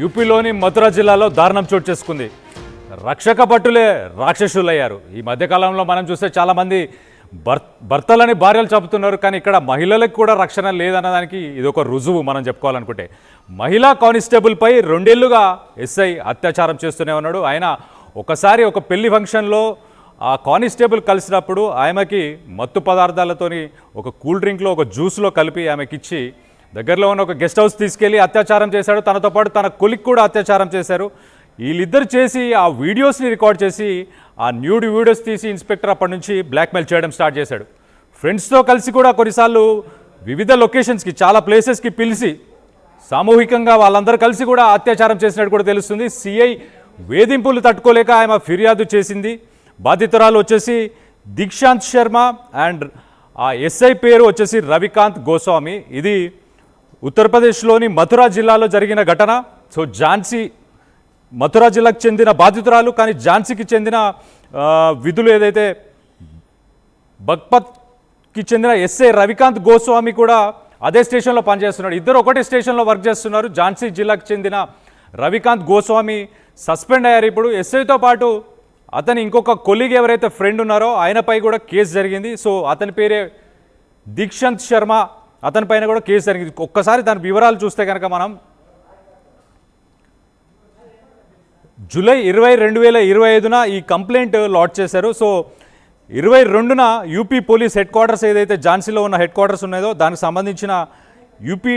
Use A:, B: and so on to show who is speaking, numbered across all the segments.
A: యూపీలోని మథుర జిల్లాలో దారుణం చోటు చేసుకుంది. రక్షక భటులే రాక్షసులయ్యారు. ఈ మధ్యకాలంలో మనం చూస్తే చాలామంది భర్తలని భార్యలు చంపుతున్నారు. కానీ ఇక్కడ మహిళలకు కూడా రక్షణ లేదన్నదానికి ఇది ఒక రుజువు మనం చెప్పుకోవాలనుకుంటే. మహిళా కానిస్టేబుల్పై 2 ఏళ్లుగా ఎస్ఐ అత్యాచారం చేస్తూనే ఉన్నాడు. ఆయన ఒకసారి ఒక పెళ్లి ఫంక్షన్లో ఆ కానిస్టేబుల్ కలిసినప్పుడు ఆమెకి మత్తు పదార్థాలతోని ఒక కూల్ డ్రింక్లో ఒక జ్యూస్లో కలిపి ఆమెకిచ్చి దగ్గరలో ఉన్న ఒక గెస్ట్ హౌస్ తీసుకెళ్లి అత్యాచారం చేశాడు. తనతో పాటు తన కొలిక్ కూడా అత్యాచారం చేశారు. వీళ్ళిద్దరు చేసి ఆ వీడియోస్ని రికార్డ్ చేసి ఆ న్యూడ్ వీడియోస్ తీసి ఇన్స్పెక్టర్ అప్పటి నుంచి బ్లాక్మెయిల్ చేయడం స్టార్ట్ చేశాడు. ఫ్రెండ్స్తో కలిసి కూడా కొన్నిసార్లు వివిధ లొకేషన్స్కి చాలా ప్లేసెస్కి పిలిచి సామూహికంగా వాళ్ళందరూ కలిసి కూడా అత్యాచారం చేసినట్టు కూడా తెలుస్తుంది. సిఐ వేధింపులు తట్టుకోలేక ఆమె ఫిర్యాదు చేసింది. బాధితురాలు వచ్చేసి దీక్షాంత్ శర్మ అండ్ ఆ ఎస్ఐ పేరు వచ్చేసి రవికాంత్ గోస్వామి. ఇది ఉత్తరప్రదేశ్లోని మథురా జిల్లాలో జరిగిన ఘటన. సో ఝాన్సీ మథురా జిల్లాకు చెందిన బాధితురాలు, కానీ ఝాన్సీకి చెందిన విధులు ఏదైతే బగ్పత్కి చెందిన ఎస్ఐ రవికాంత్ గోస్వామి కూడా అదే స్టేషన్లో పనిచేస్తున్నాడు. ఇద్దరు ఒకటే స్టేషన్లో వర్క్ చేస్తున్నారు. ఝాన్సీ జిల్లాకు చెందిన రవికాంత్ గోస్వామి సస్పెండ్ అయ్యారు. ఇప్పుడు ఎస్ఐతో పాటు అతని ఇంకొక కొలీగ్ ఎవరైతే ఫ్రెండ్ ఉన్నారో ఆయనపై కూడా కేసు జరిగింది. సో అతని పేరే దీక్షాంత్ శర్మ, అతని పైన కూడా కేసు జరిగింది. ఒక్కసారి దాని వివరాలు చూస్తే కనుక మనం జూలై 20, 2025 ఈ కంప్లైంట్ లాడ్జ్ చేశారు. సో 22న UP police head quarters ఝాన్సీలో ఉన్న హెడ్ క్వార్టర్స్ ఉన్నాయో దానికి సంబంధించిన UP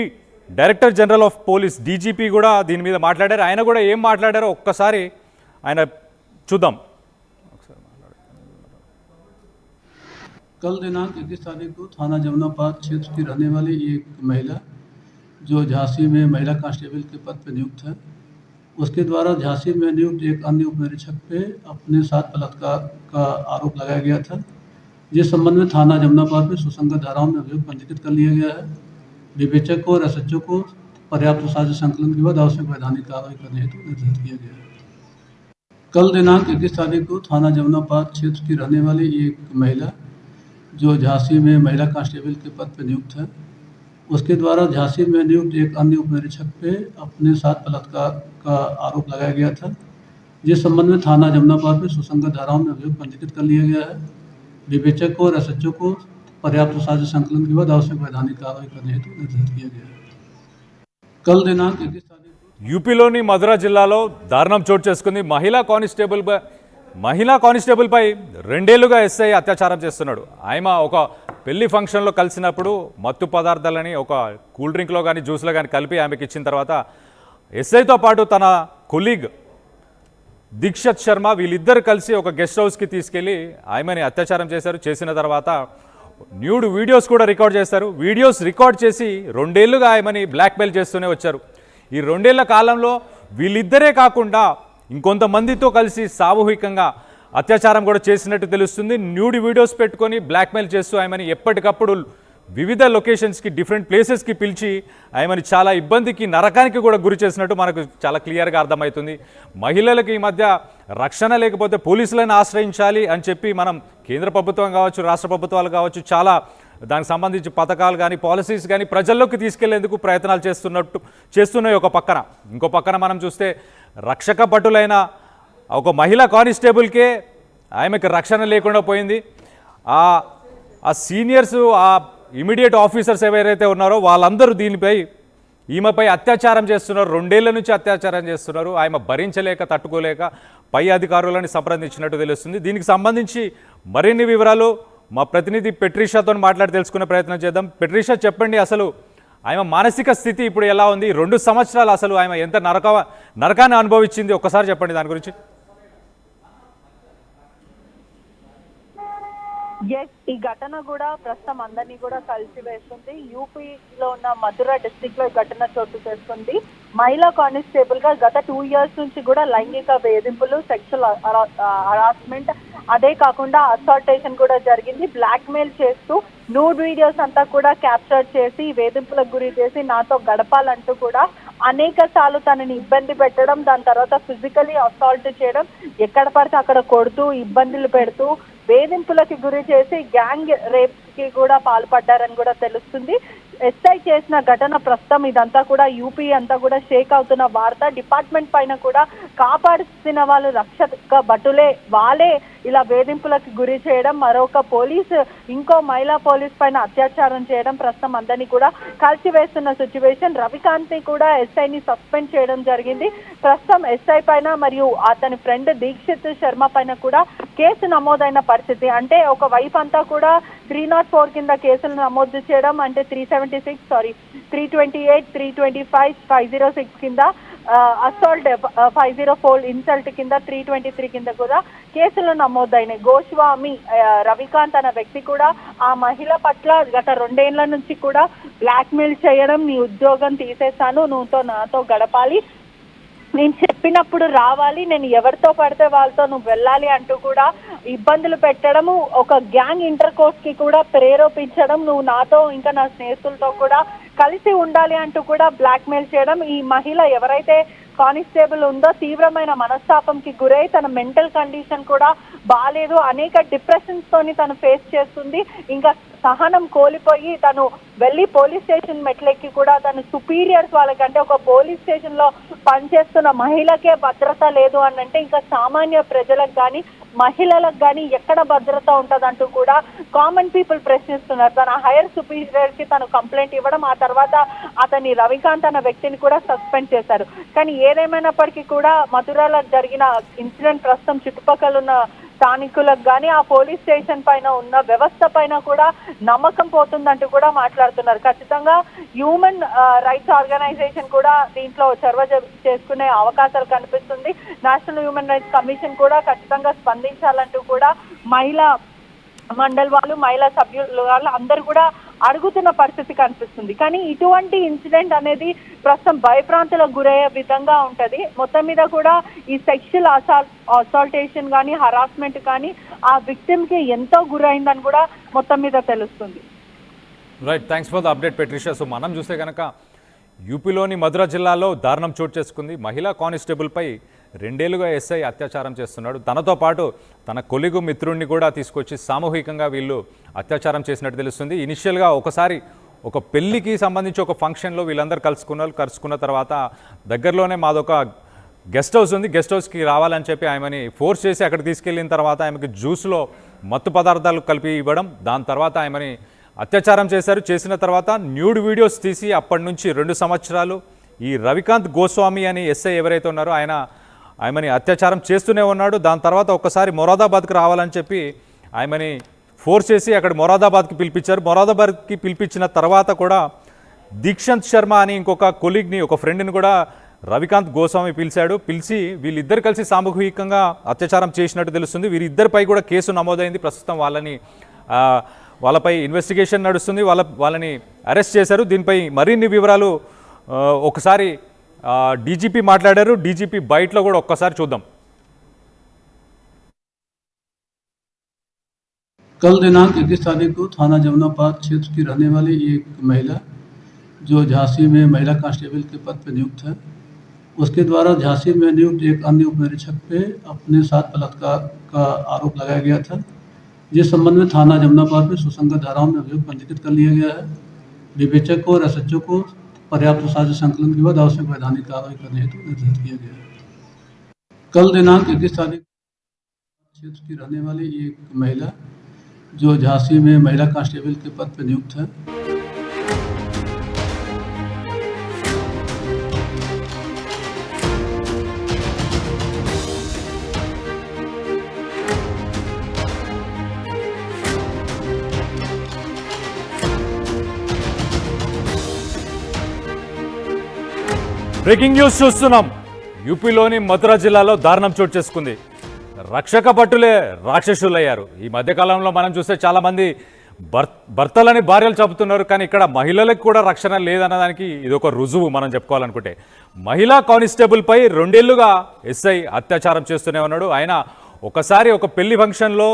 A: director general of police DGP కూడా దీని మీద మాట్లాడారు. ఆయన కూడా ఏం మాట్లాడారో ఒక్కసారి ఆయన చూద్దాం.
B: कल दिनांक 21 तारीख को थाना जमुनाबाद क्षेत्र की रहने वाली एक महिला जो झांसी में महिला कांस्टेबल के पद पर नियुक्त है, उसके द्वारा झांसी में नियुक्त एक अन्य उपनिरीक्षक पे अपने साथ बलात्कार का आरोप लगाया गया था, जिस संबंध में थाना जमुनाबाद में सुसंगत धाराओं में अभियोग पंजीकृत कर लिया गया है। विवेचक को और एसएचओ को पर्याप्त साक्ष्य संकलन के बाद आवश्यक वैधानिक कार्रवाई करने हेतु निर्धारित किया गया है। कल दिनांक 21 तारीख को थाना जमुनाबाद क्षेत्र की रहने वाली एक महिला जो झांसी में महिला कांस्टेबल के पद पर नियुक्त है, उसके द्वारा झांसी में नियुक्त एक अन्य उपनिरीक्षक पे अपने साथ बलात्कार का आरोप लगाया गया था, जिस संबंध में थाना जमुनाबाद में सुसंगत धाराओं में अभियोग पंजीकृत कर लिया गया है। विवेचक को और एसएचओ को पर्याप्त साक्ष्य संकलन के बाद आवश्यक वैधानिक कार्रवाई करने हेतु निर्धारित किया गया है। कल दिनांक 21 तारीख
A: యూపీలోని మథురా జిల్లాలో దారుణం చోటు చేసుకుంది. మహిళా కానిస్టేబుల్పై 2 ఏళ్లుగా ఎస్ఐ అత్యాచారం చేస్తున్నాడు. ఆమె ఒక పెళ్లి ఫంక్షన్లో కలిసినప్పుడు మత్తు పదార్థాలని ఒక కూల్ డ్రింక్లో కానీ జ్యూస్లో కానీ కలిపి ఆమెకి ఇచ్చిన తర్వాత ఎస్ఐతో పాటు తన కొలీగ్ దీక్షత్ శర్మ వీళ్ళిద్దరు కలిసి ఒక గెస్ట్ హౌస్కి తీసుకెళ్ళి ఆమెని అత్యాచారం చేశారు. చేసిన తర్వాత న్యూడ్ వీడియోస్ కూడా రికార్డ్ చేశారు. వీడియోస్ రికార్డ్ చేసి 2 ఏళ్లుగా ఆమెని బ్లాక్మెయిల్ చేస్తూనే వచ్చారు. ఈ 2 ఏళ్ల కాలంలో వీళ్ళిద్దరే కాకుండా ఇంకొంతమందితో కలిసి సామూహికంగా అత్యాచారం కూడా చేసినట్టు తెలుస్తుంది. న్యూడ్ వీడియోస్ పెట్టుకొని బ్లాక్మెయిల్ చేస్తూ ఆమెని ఎప్పటికప్పుడు వివిధ లొకేషన్స్కి డిఫరెంట్ ప్లేసెస్కి పిలిచి ఆమెని చాలా ఇబ్బందికి నరకానికి కూడా గురి చేసినట్టు మనకు చాలా క్లియర్గా అర్థమవుతుంది. మహిళలకు ఈ మధ్య రక్షణ లేకపోతే పోలీసులను ఆశ్రయించాలి అని చెప్పి మనం కేంద్ర ప్రభుత్వం కావచ్చు, రాష్ట్ర ప్రభుత్వాలు కావచ్చు, చాలా దానికి సంబంధించి పథకాలు కానీ పాలసీస్ కానీ ప్రజల్లోకి తీసుకెళ్లేందుకు ప్రయత్నాలు చేస్తున్నాయి ఒక పక్కన. ఇంకో పక్కన మనం చూస్తే రక్షక భటులైన ఒక మహిళా కానిస్టేబుల్కే ఆమెకు రక్షణ లేకుండా పోయింది. ఆ సీనియర్స్, ఆ ఇమీడియట్ ఆఫీసర్స్ ఎవరైతే ఉన్నారో వాళ్ళందరూ ఈమెపై అత్యాచారం చేస్తున్నారు. 2 ఏళ్ల నుంచి అత్యాచారం చేస్తున్నారు. ఆమె భరించలేక తట్టుకోలేక పై అధికారులను సంప్రదించినట్టు తెలుస్తుంది. దీనికి సంబంధించి మరిన్ని వివరాలు మా ప్రతినిధి పెట్రిషాతో మాట్లాడి తెలుసుకునే ప్రయత్నం చేద్దాం. పెట్రిషా, చెప్పండి, అసలు ఆమె మానసిక స్థితి ఇప్పుడు ఎలా ఉంది? 2 సంవత్సరాలు అసలు ఆమె ఎంత నరకాన్ని అనుభవించింది, ఒక్కసారి చెప్పండి దాని గురించి.
C: ఈ ఘటన కూడా ప్రస్తుతం అందరినీ కూడా కలిసి వేస్తుంది. యూపీలో ఉన్న మథురా డిస్ట్రిక్ట్ లో ఈ ఘటన చోటు చేసుకుంది. మహిళా కానిస్టేబుల్ గా గత 2 years నుంచి కూడా లైంగిక వేధింపులు, సెక్షువల్ హరాస్మెంట్, అదే కాకుండా అసాల్టేషన్ కూడా జరిగింది. బ్లాక్ మెయిల్ చేస్తూ న్యూడ్ వీడియోస్ అంతా కూడా క్యాప్చర్ చేసి వేధింపులకు గురి చేసి నాతో గడపాలంటూ కూడా అనేక సార్లు తనని ఇబ్బంది పెట్టడం, దాని తర్వాత ఫిజికలీ అసాల్ట్ చేయడం, ఎక్కడ పడితే అక్కడ కొడుతూ ఇబ్బందులు పెడుతూ వేధింపులకి గురి చేసి గ్యాంగ్ రేప్స్ కి కూడా పాల్పడ్డారని కూడా తెలుస్తుంది. ఎస్ఐ చేసిన ఘటన ప్రస్తుతం ఇదంతా కూడా యూపీ అంతా కూడా షేక్ అవుతున్న వార్త. డిపార్ట్మెంట్ పైన కూడా కాపాడుతున్న వాళ్ళు రక్షక భటులే, వాళ్ళే ఇలా వేధింపులకు గురి చేయడం, మరొక పోలీసు ఇంకో మహిళా పోలీస్ పైన అత్యాచారం చేయడం ప్రస్తుతం అందరినీ కూడా కలిసివేస్తున్న సిచ్యువేషన్. రవికాంత్ ని కూడా ఎస్ఐని సస్పెండ్ చేయడం జరిగింది. ప్రస్తుతం ఎస్ఐ పైన మరియు అతని ఫ్రెండ్ దీక్షిత్ శర్మ పైన కూడా కేసు నమోదైన పరిస్థితి. అంటే ఒక వైపు అంతా కూడా 304 కింద కేసులు నమోదు చేయడం, అంటే 328, 325, 506 కింద అసాల్ట్, 504 ఇన్సల్ట్ కింద, 323 కింద కూడా కేసులు నమోదైనాయి. గోస్వామి రవికాంత్ అనే వ్యక్తి కూడా ఆ మహిళ పట్ల గత 2 ఏళ్ల నుంచి కూడా బ్లాక్మెయిల్ చేయడం, నీ ఉద్యోగం తీసేస్తాను, నువ్వుతో నాతో గడపాలి, నేను చెప్పినప్పుడు రావాలి, నేను ఎవరితో పడితే వాళ్ళతో నువ్వు వెళ్ళాలి అంటూ కూడా ఇబ్బందులు పెట్టడము, ఒక గ్యాంగ్ ఇంటర్ కోర్స్ కి కూడా ప్రేరేపించడం, నువ్వు నాతో ఇంకా నా స్నేహితులతో కూడా కలిసి ఉండాలి అంటూ కూడా బ్లాక్మెయిల్ చేయడం. ఈ మహిళ ఎవరైతే కానిస్టేబుల్ ఉందో తీవ్రమైన మనస్తాపంకి గురై తన మెంటల్ కండిషన్ కూడా బాగాలేదు, అనేక డిప్రెషన్స్ తోని తను ఫేస్ చేస్తుంది. ఇంకా సహనం కోల్పోయి తను వెళ్ళి పోలీస్ స్టేషన్ మెట్లెక్కి కూడా తను సుపీరియర్స్ వాళ్ళకంటే ఒక పోలీస్ స్టేషన్ లో పనిచేస్తున్న మహిళకే భద్రత లేదు అని అంటే ఇంకా సామాన్య ప్రజలకు కానీ మహిళలకు కానీ ఎక్కడ భద్రత ఉంటదంటూ కూడా కామన్ పీపుల్ ప్రశ్నిస్తున్నారు. తన హైయర్ సుపీరియర్ కి తను కంప్లైంట్ ఇవ్వడం, ఆ తర్వాత అతని రవికాంత్ అన్న వ్యక్తిని కూడా సస్పెండ్ చేశారు. కానీ ఏదేమైనప్పటికీ కూడా మధురలో జరిగిన ఇన్సిడెంట్ ప్రస్తుతం చుట్టుపక్కల ఉన్న స్థానికులకు కానీ ఆ పోలీస్ స్టేషన్ పైన ఉన్న వ్యవస్థ పైన కూడా నమ్మకం పోతుందంటూ కూడా మాట్లాడుతున్నారు. ఖచ్చితంగా హ్యూమన్ రైట్స్ ఆర్గనైజేషన్ కూడా దీంట్లో చొరవ చేసుకునే అవకాశాలు కనిపిస్తుంది. నేషనల్ హ్యూమన్ రైట్స్ కమిషన్ కూడా ఖచ్చితంగా స్పందించాలంటూ కూడా మహిళా మండల్ వాళ్ళు, మహిళా సభ్యులు వాళ్ళు అందరూ కూడా అడుగుతున్న పరిస్థితి కనిపిస్తుంది. కానీ ఇటువంటి ఇన్సిడెంట్ అనేది ప్రస్తుతం భయప్రాంతులకు గురయ్యే విధంగా ఉంటది. మొత్తం మీద కూడా ఈ సెక్షువల్ అసాల్టేషన్ కానీ హరాస్మెంట్ కానీ ఆ విక్టిమ్ కి ఎంతో గురైందని కూడా మొత్తం మీద తెలుస్తుంది.
A: Right, thanks for the update Patricia. So మనం చూస్తే కనుక యూపీలోని మధుర జిల్లాలో దారుణం చోటు చేసుకుంది. మహిళా కానిస్టేబుల్పై 2 ఏళ్లుగా ఎస్ఐ అత్యాచారం చేస్తున్నాడు. తనతో పాటు తన కొలిగు మిత్రుడిని కూడా తీసుకొచ్చి సామూహికంగా వీళ్ళు అత్యాచారం చేసినట్టు తెలుస్తుంది. ఇనిషియల్గా ఒకసారి ఒక పెళ్లికి సంబంధించి ఒక ఫంక్షన్లో వీళ్ళందరూ కలుసుకున్న తర్వాత దగ్గరలోనే మాదొక గెస్ట్ హౌస్ ఉంది, గెస్ట్ హౌస్కి రావాలని చెప్పి ఆమెని ఫోర్స్ చేసి అక్కడ తీసుకెళ్ళిన తర్వాత ఆమెకి జ్యూస్లో మత్తు పదార్థాలు కలిపి ఇవ్వడం, దాని తర్వాత ఆమెని అత్యాచారం చేశారు. చేసిన తర్వాత న్యూడ్ వీడియోస్ తీసి అప్పటి నుంచి 2 సంవత్సరాలు ఈ రవికాంత్ గోస్వామి అని ఎస్ఐ ఎవరైతే ఉన్నారో ఆమెని అత్యాచారం చేస్తూనే ఉన్నాడు. దాని తర్వాత ఒక్కసారి మొరాదాబాద్కి రావాలని చెప్పి ఆమెని ఫోర్స్ చేసి అక్కడ మొరాదాబాద్కి పిలిపించారు. మొరాదాబాద్కి పిలిపించిన తర్వాత కూడా దీక్షంత్ శర్మ అని ఇంకొక కొలీగ్ని, ఒక ఫ్రెండ్ని కూడా రవికాంత్ గోస్వామి పిలిచి వీళ్ళిద్దరు కలిసి సామూహికంగా అత్యాచారం చేసినట్టు తెలుస్తుంది. వీరిద్దరిపై కూడా కేసు నమోదైంది. ప్రస్తుతం వాళ్ళపై ఇన్వెస్టిగేషన్ నడుస్తుంది. వాళ్ళని అరెస్ట్ చేశారు. దీనిపై మరిన్ని వివరాలు ఒకసారి డీజీపీ మాట్లాడారు. డీజీపీ బయటలో కూడా ఒక్కసారి చూద్దాం.
B: कल दिनांक 21 तारीख को थाना जमुनाबाद क्षेत्र की रहने वाली एक महिला जो झांसी में महिला कांस्टेबल के पद पर नियुक्त है, उसके द्वारा झांसी में नियुक्त एक अन्य उपनिरीक्षक पे अपने साथ बलात्कार का आरोप लगाया गया था, जिस संबंध में थाना जमुनाबाद में सुसंगत धाराओं में अभियोग पंजीकृत कर लिया गया है। विवेचक को और एसएचओ को पर्याप्त साक्ष्य संकलन के बाद आवश्यक वैधानिक कार्रवाई करने हेतु निर्धारित किया गया है। कल दिनांक 21 तारीख क्षेत्र की रहने वाली एक महिला जो झांसी में महिला कांस्टेबल के पद पर नियुक्त है,
A: బ్రేకింగ్ న్యూస్ చూస్తున్నాం. యూపీలోని మథుర జిల్లాలో దారుణం చోటు చేసుకుంది. రక్షక భటులే రాక్షసులయ్యారు. ఈ మధ్యకాలంలో మనం చూస్తే చాలామంది భర్తలని భార్యలు చెబుతున్నారు. కానీ ఇక్కడ మహిళలకు కూడా రక్షణ లేదన్నదానికి ఇదొక రుజువు మనం చెప్పుకోవాలనుకుంటే. మహిళా కానిస్టేబుల్పై 2 ఏళ్లుగా ఎస్ఐ అత్యాచారం చేస్తూనే ఉన్నాడు. ఆయన ఒకసారి ఒక పెళ్లి ఫంక్షన్లో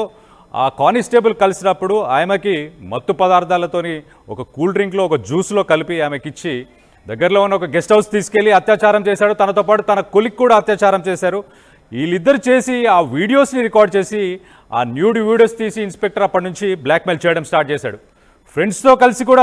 A: ఆ కానిస్టేబుల్ కలిసినప్పుడు ఆమెకి మత్తు పదార్థాలతోని ఒక కూల్ డ్రింక్లో ఒక జ్యూస్లో కలిపి ఆమెకిచ్చి దగ్గరలో ఉన్న ఒక గెస్ట్ హౌస్ తీసుకెళ్లి అత్యాచారం చేశాడు. తనతో పాటు తన కొలిక్ కూడా అత్యాచారం చేశారు. వీళ్ళిద్దరు చేసి ఆ వీడియోస్ని రికార్డ్ చేసి ఆ న్యూడ్ వీడియోస్ తీసి ఇన్స్పెక్టర్ అప్పటి నుంచి బ్లాక్మెయిల్ చేయడం స్టార్ట్ చేశాడు. ఫ్రెండ్స్తో కలిసి కూడా